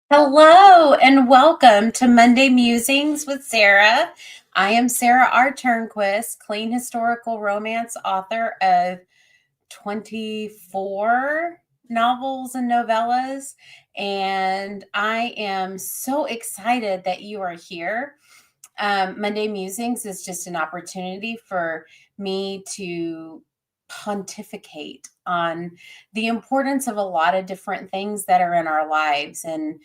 Hello and welcome to Monday Musings with Sarah. I am Sara R. Turnquist, clean historical romance author of 24 novels and novellas, and I am so excited that you are here. Monday Musings is just an opportunity for me to pontificate on the importance of a lot of different things that are in our lives. And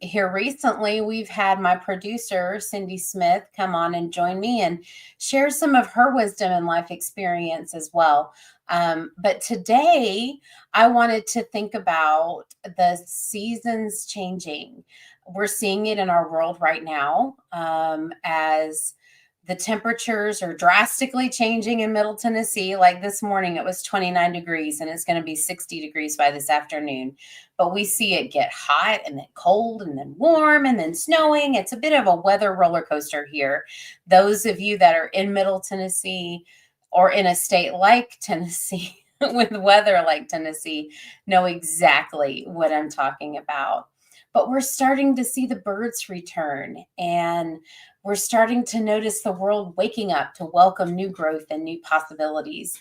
here recently, we've had my producer, Cindy Smith, come on and join me and share some of her wisdom and life experience as well. But today, I wanted to think about the seasons changing. We're seeing it in our world right now, as the temperatures are drastically changing in Middle Tennessee. Like this morning, it was 29 degrees and it's going to be 60 degrees by this afternoon. But we see it get hot and then cold and then warm and then snowing. It's a bit of a weather roller coaster here. Those of you that are in Middle Tennessee or in a state like Tennessee with weather like Tennessee know exactly what I'm talking about. But we're starting to see the birds return, and we're starting to notice the world waking up to welcome new growth and new possibilities.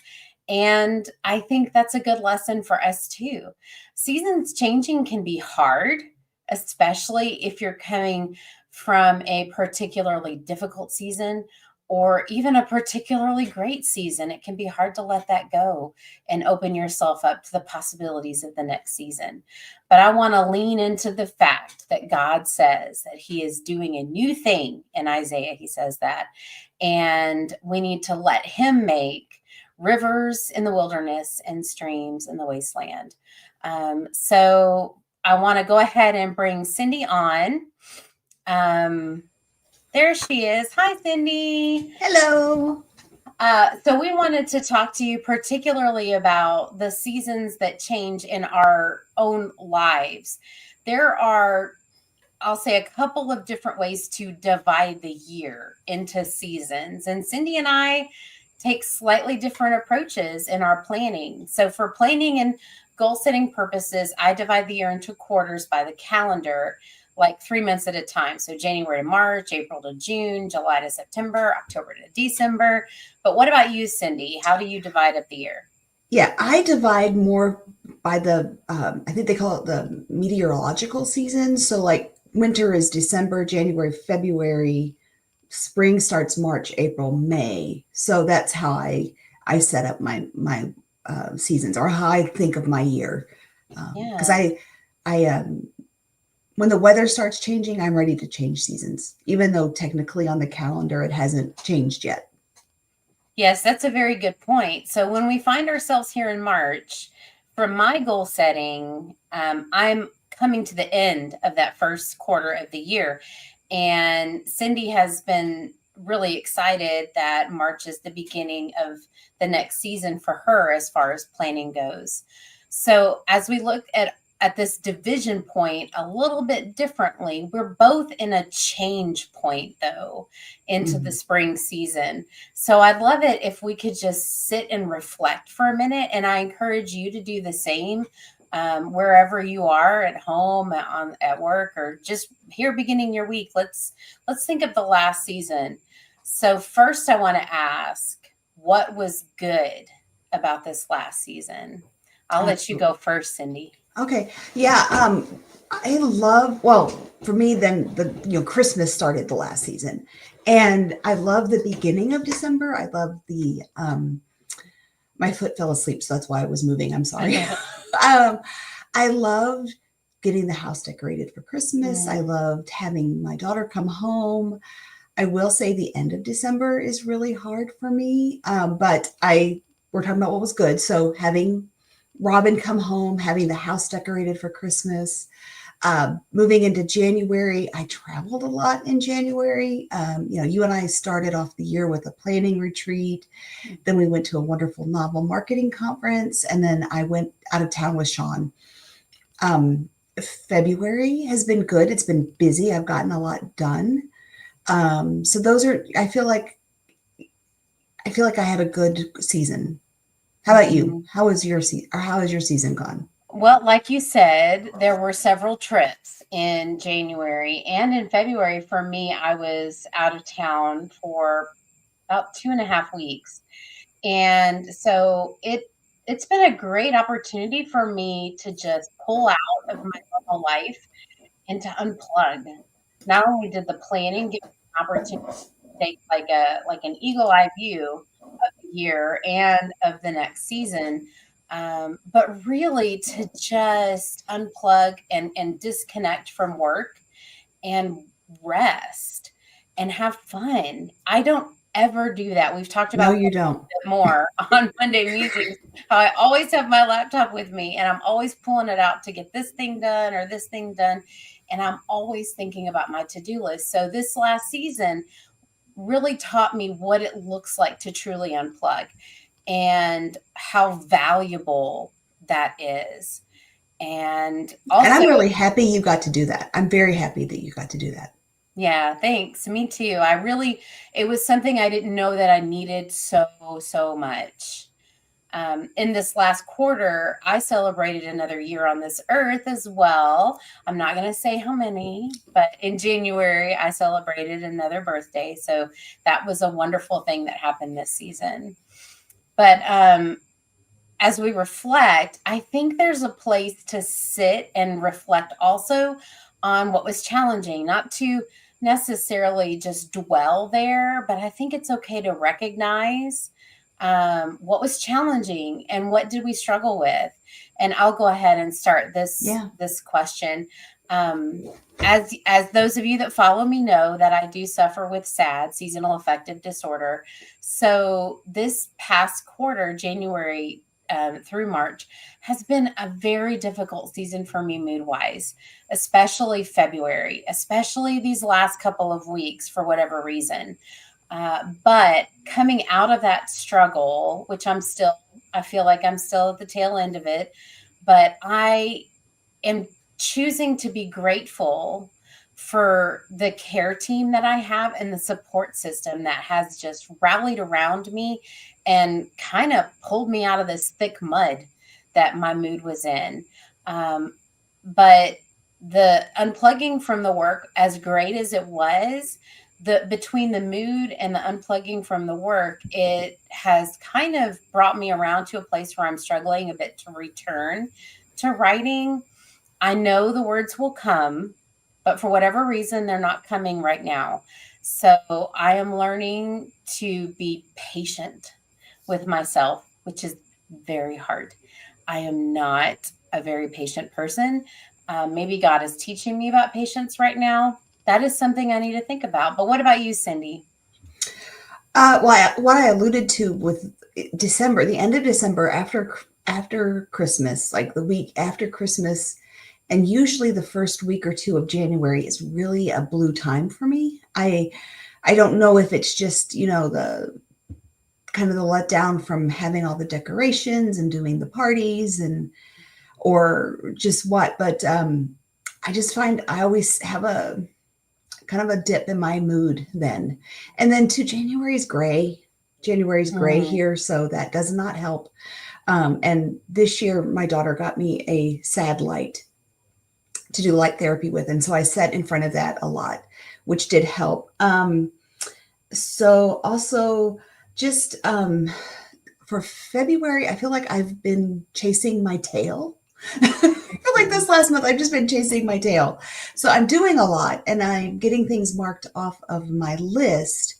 And I think that's a good lesson for us too. Seasons changing can be hard, especially if you're coming from a particularly difficult season or even a particularly great season. It can be hard to let that go and open yourself up to the possibilities of the next season. But I want to lean into the fact that God says that He is doing a new thing in Isaiah. He says that. And we need to let Him make rivers in the wilderness and streams in the wasteland. So I want to go ahead and bring Cindy on. There she is. Hi, Cindy. Hello. So we wanted to talk to you particularly about the seasons that change in our own lives. There are, I'll say, a couple of different ways to divide the year into seasons. And Cindy and I take slightly different approaches in our planning. So for planning and goal setting purposes, I divide the year into quarters by the calendar, like 3 months at a time. So January to March, April to June, July to September, October to December. But what about you, Cindy? How do you divide up the year? Yeah, I divide more by I think they call it the meteorological season. So, like, winter is December, January, February, spring starts March, April, May. So that's how I set up my seasons, or how I think of my year. Because Yeah. I when the weather starts changing, I'm ready to change seasons, even though technically on the calendar it hasn't changed yet. Yes, that's a very good point. So when we find ourselves here in March, for my goal setting, I'm coming to the end of that first quarter of the year. And Cindy has been really excited that March is the beginning of the next season for her as far as planning goes. So as we look at this division point a little bit differently, we're both in a change point though into the Mhm. spring season. So I'd love it if we could just sit and reflect for a minute. And I encourage you to do the same, wherever you are, at home, at work, or just here beginning your week. Let's think of the last season. So first, I want to ask, what was good about this last season? I'll let you Absolutely. go first, Cindy. Okay. Yeah. I love, well, for me, then Christmas started the last season. And I love the beginning of December. I love my foot fell asleep. So that's why I was moving. I'm sorry. um, I loved getting the house decorated for Christmas. I Mm, loved having my daughter come home. I will say the end of December is really hard for me. But we're talking about what was good. So having Robin come home, having the house decorated for Christmas, moving into January, I traveled a lot in January. You and I started off the year with a planning retreat. Then we went to a wonderful novel marketing conference. And then I went out of town with Sean. Um, February has been good. It's been busy. I've gotten a lot done. So those are, I feel like I had a good season. How about you? mhm. How has your season gone? Well, like you said, there were several trips in January and in February. For me, I was out of town for about 2.5 weeks. And so it's been a great opportunity for me to just pull out of my normal life and to unplug. Not only did the planning give me an opportunity to take like an eagle eye view of the year and of the next season, but really to just unplug and disconnect from work and rest and have fun. I don't ever do that. We've talked No, about you don't. more on Monday Musings, how I always have my laptop with me and I'm always pulling it out to get this thing done or this thing done. And I'm always thinking about my to do list. So this last season really taught me what it looks like to truly unplug and how valuable that is. And And also, I'm really happy you got to do that. I'm very happy that you got to do that. yeah, thanks. Me too. It was something I didn't know that I needed so much. In this last quarter, I celebrated another year on this earth as well. I'm not going to say how many, but in January, I celebrated another birthday. So that was a wonderful thing that happened this season. But as we reflect, I think there's a place to sit and reflect also on what was challenging, not to necessarily just dwell there, but I think it's okay to recognize what was challenging and what did we struggle with. And I'll go ahead and start Yeah. this question. Um, as those of you that follow me know that I do suffer with SAD, seasonal affective disorder. So this past quarter, January through March, has been a very difficult season for me mood wise, especially February, especially these last couple of weeks for whatever reason. But coming out of that struggle, which I feel like I'm still at the tail end of it, but I am choosing to be grateful for the care team that I have and the support system that has just rallied around me and kind of pulled me out of this thick mud that my mood was in. Um, but the unplugging from the work, as great as it was, the between the mood and the unplugging from the work, it has kind of brought me around to a place where I'm struggling a bit to return to writing. I know the words will come, but for whatever reason, they're not coming right now. So I am learning to be patient with myself, which is very hard. I am not a very patient person. Maybe God is teaching me about patience right now. That is something I need to think about. But what about you, Cindy? What I alluded to with December, the end of December after Christmas, like the week after Christmas, and usually the first week or two of January is really a blue time for me. I don't know if it's just the kind of the letdown from having all the decorations and doing the parties and or just what, but I just find I always have a kind of a dip in my mood then. And then to January's gray. January's gray Mm, here, so that does not help. And this year, my daughter got me a sad light to do light therapy with. And so I sat in front of that a lot, which did help. So also, just for February, I feel like I've been chasing my tail. I feel like this last month I've just been chasing my tail. So I'm doing a lot and I'm getting things marked off of my list,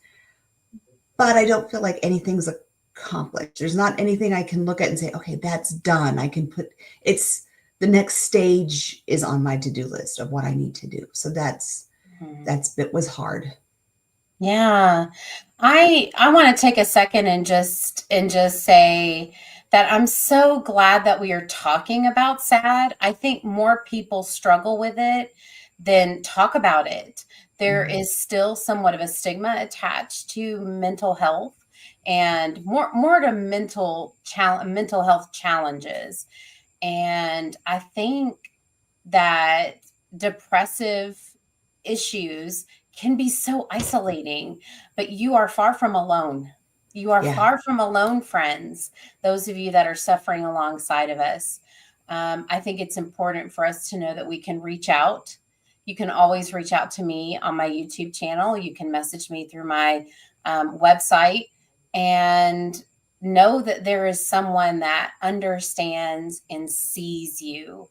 but I don't feel like anything's accomplished. There's not anything I can look at and say, okay, that's done. I can put it's the next stage is on my to-do list of what I need to do. So mm. it was hard. Yeah. I want to take a second and just say that I'm so glad that we are talking about SAD. I think more people struggle with it than talk about it. There Mm. is still somewhat of a stigma attached to mental health and more to mental health challenges. And I think that depressive issues can be so isolating, but you are far from alone. You are Yeah. far from alone, friends, those of you that are suffering alongside of us. I think it's important for us to know that we can reach out. You can always reach out to me on my YouTube channel. You can message me through my website, and know that there is someone that understands and sees you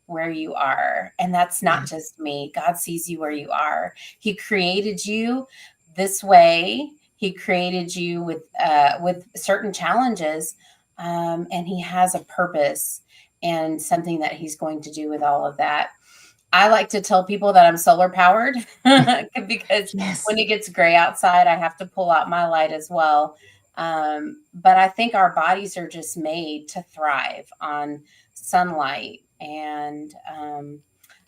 where you are. And that's Yeah. not just me. God sees you where you are. He created you this way. He created you with certain challenges, and He has a purpose and something that He's going to do with all of that. I like to tell people that I'm solar powered because Yes. when it gets gray outside, I have to pull out my light as well. But I think our bodies are just made to thrive on sunlight. And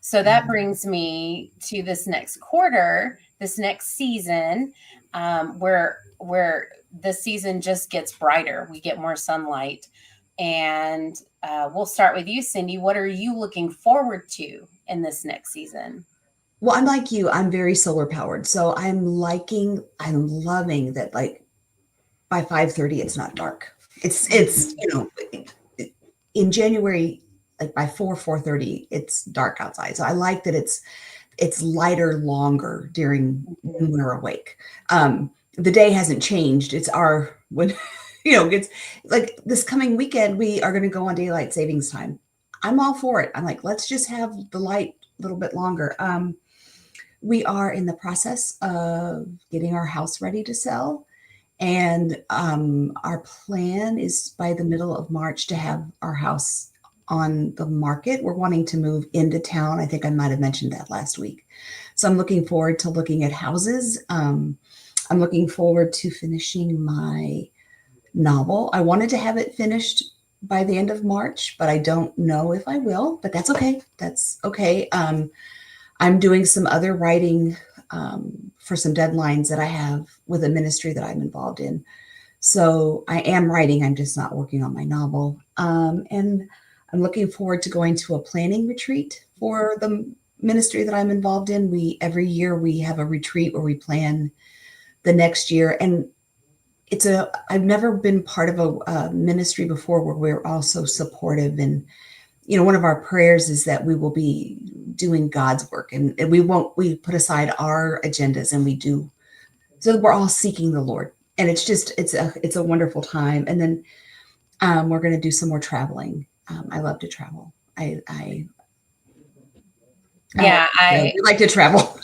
so that Mhm. brings me to this next quarter, this next season, where the season just gets brighter. We get more sunlight. And we'll start with you, Cindy. What are you looking forward to in this next season? Well, I'm like you. I'm very solar powered. So I'm loving that like by 5:30 it's not dark. It's, Mhm. in January, like by 4:30 it's dark outside. So I like that it's lighter longer during when Mhm. we're awake. The day hasn't changed. It's our when it's like this coming weekend we are going to go on daylight savings time. I'm all for it. I'm like, let's just have the light a little bit longer. We are in the process of getting our house ready to sell. And our plan is by the middle of March to have our house on the market. We're wanting to move into town. I think I might have mentioned that last week. So I'm looking forward to looking at houses. I'm looking forward to finishing my novel. I wanted to have it finished by the end of March, but I don't know if I will, but that's okay. That's okay. I'm doing some other writing for some deadlines that I have with a ministry that I'm involved in. So I am writing, I'm just not working on my novel. And I'm looking forward to going to a planning retreat for the ministry that I'm involved in. We every year we have a retreat where we plan the next year, and I've never been part of a ministry before where we're also supportive. And one of our prayers is that we will be doing God's work, and we put aside our agendas and we do, so we're all seeking the Lord. And it's a wonderful time. And then we're going to do some more traveling. I love to travel. I like Yeah, we like to travel.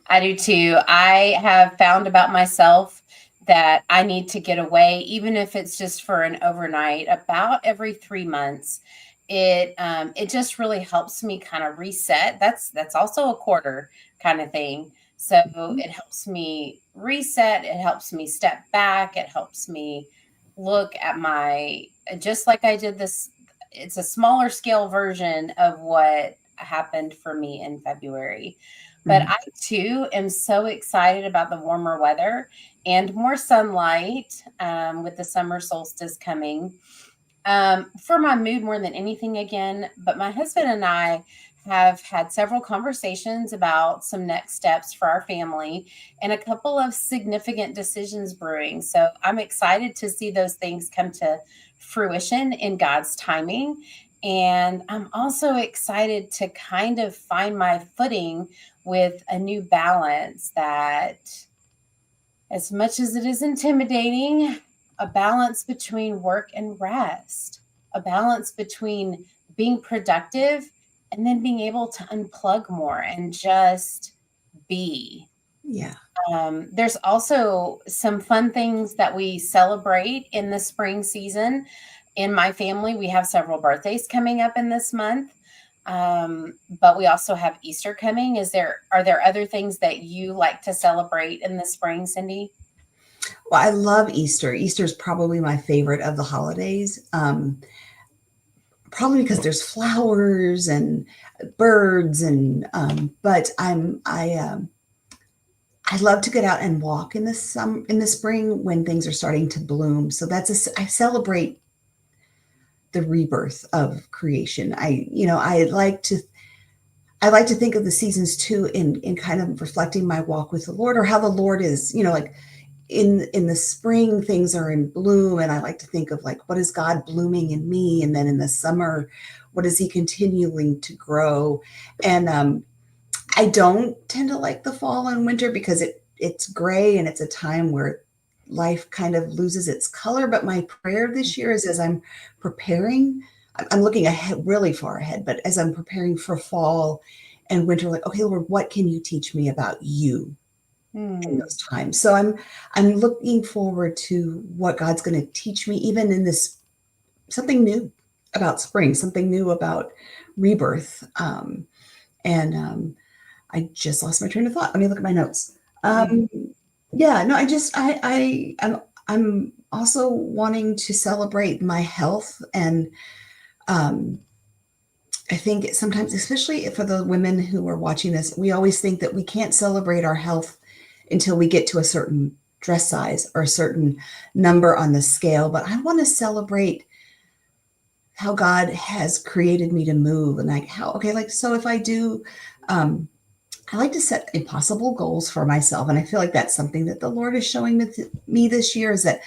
I do too. I have found about myself that I need to get away, even if it's just for an overnight, about every 3 months. It just really helps me kind of reset. That's also a quarter kind of thing. So it helps me reset. It helps me step back. It helps me look at my, just like I did this. It's a smaller scale version of what happened for me in February. But Mhm. I too am so excited about the warmer weather and more sunlight, with the summer solstice coming, for my mood more than anything again. But my husband and I have had several conversations about some next steps for our family and a couple of significant decisions brewing. So I'm excited to see those things come to fruition in God's timing. And I'm also excited to kind of find my footing with a new balance that, as much as it is intimidating, a balance between work and rest, a balance between being productive and then being able to unplug more and just be. Yeah. There's also some fun things that we celebrate in the spring season. In my family, we have several birthdays coming up in this month. But we also have Easter coming. Are there other things that you like to celebrate in the spring, Cindy? Well, I love Easter. Easter is probably my favorite of the holidays. Probably because there's flowers and birds, and but I love to get out and walk in the spring when things are starting to bloom. So I celebrate the rebirth of creation. I like to think of the seasons too in kind of reflecting my walk with the Lord, or how the Lord is, like in the spring things are in bloom, and I like to think of like, what is God blooming in me, and then in the summer, what is he continuing to grow? And I don't tend to like the fall and winter because it's gray and it's a time where life kind of loses its color. But my prayer this year is, as I'm preparing, I'm looking ahead, really far ahead, but as I'm preparing for fall and winter, like, okay, Lord, what can you teach me about you in Hmm. those times? So I'm looking forward to what God's going to teach me, even in this, something new about spring, something new about rebirth. And I just lost my train of thought. Let me look at my notes. Mm. Yeah, no, I'm also wanting to celebrate my health, and um, I think sometimes, especially for the women who are watching this, we always think that we can't celebrate our health until we get to a certain dress size or a certain number on the scale. But I want to celebrate how God has created me to move, and like how, okay, like, so if I do, um, I like to set impossible goals for myself, and I feel like that's something that the Lord is showing me this year, is that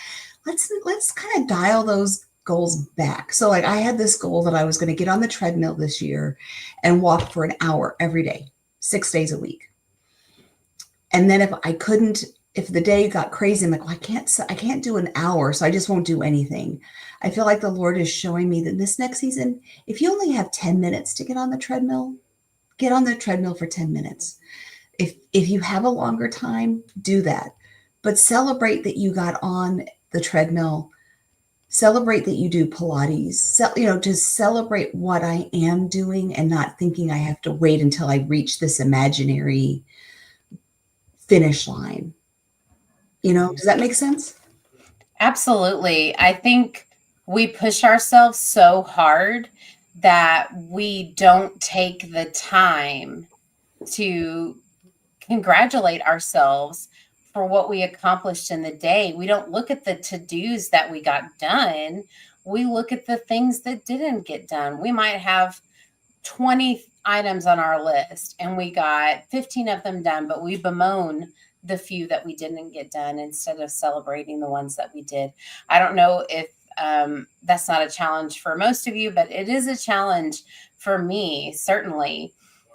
let's kind of dial those goals back. So like I had this goal that I was going to get on the treadmill this year and walk for an hour every day, 6 days a week. And then if the day got crazy, I'm like, well, I can't do an hour, so I just won't do anything. I feel like the Lord is showing me that this next season, if you only have 10 minutes to get on the treadmill for 10 minutes. If you have a longer time, do that. But celebrate that you got on the treadmill. Celebrate that you do Pilates. Just celebrate what I am doing, and not thinking I have to wait until I reach this imaginary finish line. Does that make sense? Absolutely. I think we push ourselves so hard that we don't take the time to congratulate ourselves for what we accomplished in the day. We don't look at the to-dos that we got done. We look at the things that didn't get done. We might have 20 items on our list and we got 15 of them done, but we bemoan the few that we didn't get done instead of celebrating the ones that we did. I don't know if that's not a challenge for most of you, but it is a challenge for me, certainly.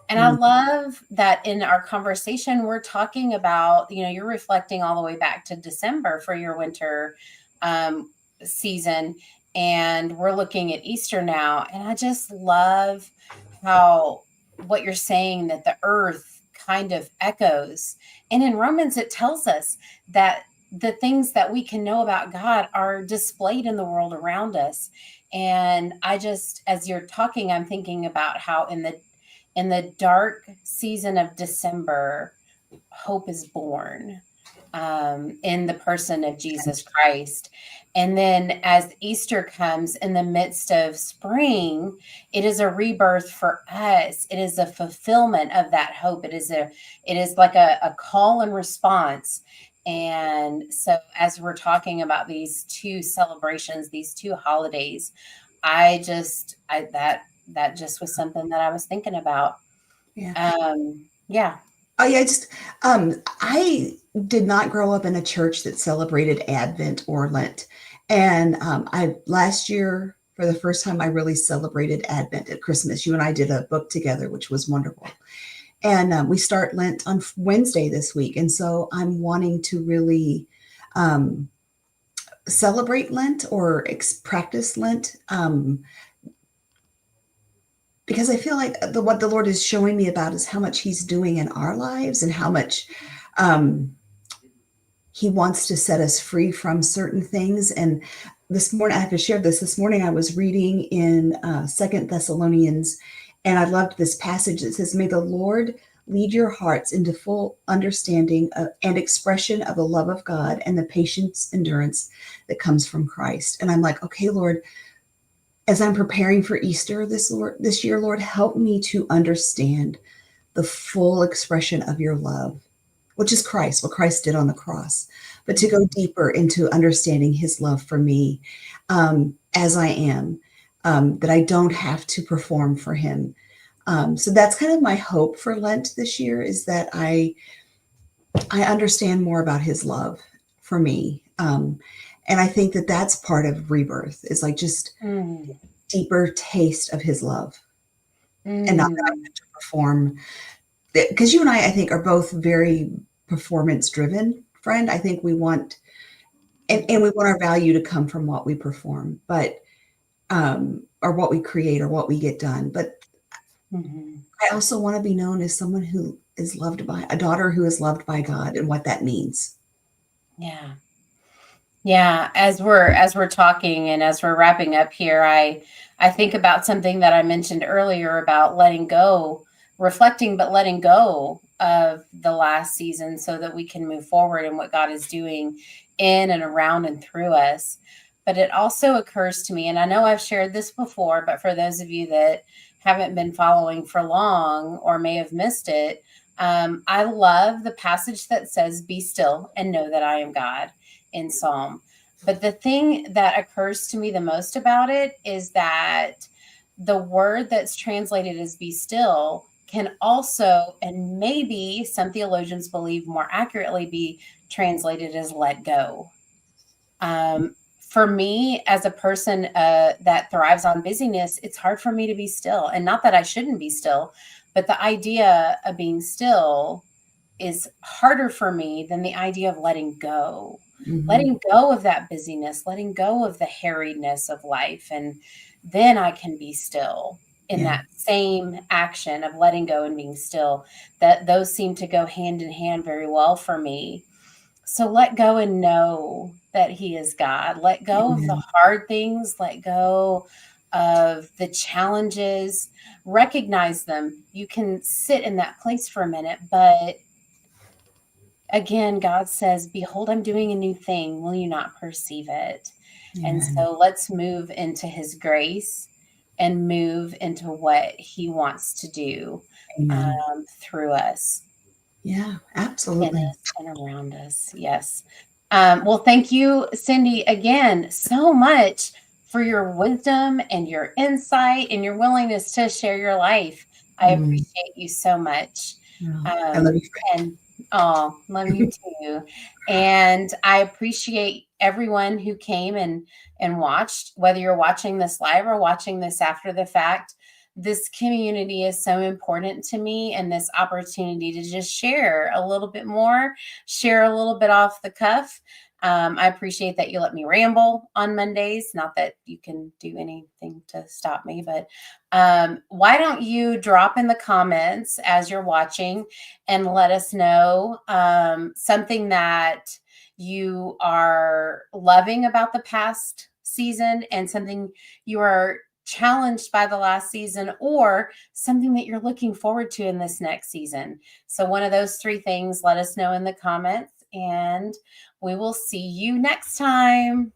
And I Mm, love that in our conversation, we're talking about, you're reflecting all the way back to December for your winter um, season. And we're looking at Easter now. And I just love how what you're saying, that the earth kind of echoes. And in Romans, it tells us that the things that we can know about God are displayed in the world around us. And as you're talking, I'm thinking about how in the dark season of December, hope is born in the person of Jesus Christ. And then as Easter comes in the midst of spring, it is a rebirth for us. It is a fulfillment of that hope. It is like a call and response. And so as we're talking about these two celebrations, these two holidays, that just was something that I was thinking about. yeah. Yeah. I did not grow up in a church that celebrated Advent or Lent. And I last year, for the first time, I really celebrated Advent at Christmas. You and I did a book together, which was wonderful. And we start Lent on Wednesday this week. And so I'm wanting to really um, celebrate Lent or practice Lent, because I feel like what the Lord is showing me about is how much He's doing in our lives, and how much um, He wants to set us free from certain things. And this morning, I have to share this. This morning, I was reading in Second Thessalonians, and I loved this passage that says, "May the Lord lead your hearts into full understanding and expression of the love of God and the patience, endurance that comes from Christ." And I'm like, okay, Lord, as I'm preparing for Easter this year, Lord, help me to understand the full expression of your love, which is Christ, what Christ did on the cross, but to go deeper into understanding his love for me, as I am, that I don't have to perform for him. So that's kind of my hope for Lent this year, is that I understand more about his love for me. And I think that that's part of rebirth is like just Mm, deeper taste of his love and not that I mm, have to perform. Because you and I think, are both very performance driven, friend. I think we want, and we want our value to come from what we perform, but, or what we create or what we get done. But mhm. I also want to be known as someone who is loved by a daughter who is loved by God and what that means. Yeah. Yeah, as we're talking and as we're wrapping up here, I think about something that I mentioned earlier about letting go, reflecting but letting go of the last season so that we can move forward in what God is doing in and around and through us. But it also occurs to me, and I know I've shared this before, but for those of you that haven't been following for long or may have missed it, I love the passage that says, "Be still and know that I am God," in Psalm. But the thing that occurs to me the most about it is that the word that's translated as "be still" can also, and maybe some theologians believe more accurately, be translated as "let go." For me, as a person that thrives on busyness, it's hard for me to be still. And not that I shouldn't be still, but the idea of being still is harder for me than the idea of Mm-hmm. letting go of that busyness, letting go of the harriedness of life. And then I can be still in Yeah. that same action of letting go and being still. That those seem to go hand in hand very well for me. So let go and know that He is God. Let go of the Amen. hard things, let go of the challenges, recognize them. You can sit in that place for a minute, but again, God says, "Behold, I'm doing a new thing. Will you not perceive it?" And Amen. so let's move into His grace and move into what He wants to do Amen. through us, Yeah, in absolutely. us, and around us. Yes. Well, thank you, Cindy, again, so much for your wisdom and your insight and your willingness to share your life. I Mm. appreciate you so much. Well, I love Um, you, friend. and oh, love you too. And I appreciate everyone who came and watched, whether you're watching this live or watching this after the fact. This community is so important to me, and this opportunity to just share a little bit more, share a little bit off the cuff. I appreciate that you let me ramble on Mondays. Not that you can do anything to stop me, but why don't you drop in the comments as you're watching and let us know something that you are loving about the past season and something you are challenged by the last season, or something that you're looking forward to in this next season. So, one of those three things, let us know in the comments, and we will see you next time.